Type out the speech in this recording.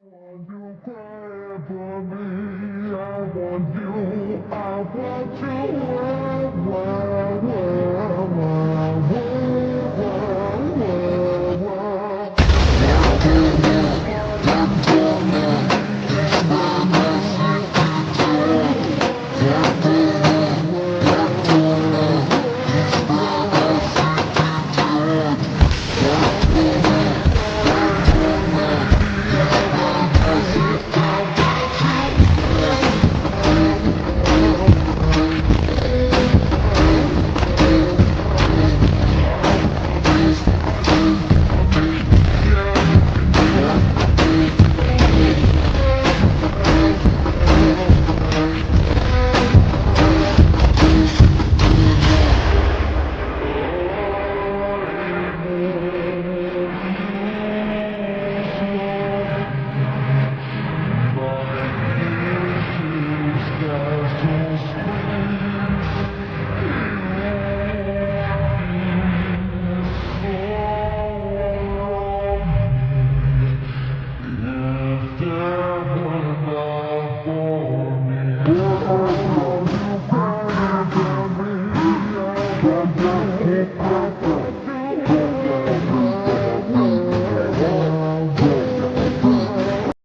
You cry for me, I want you, I want you, What are you crying for me?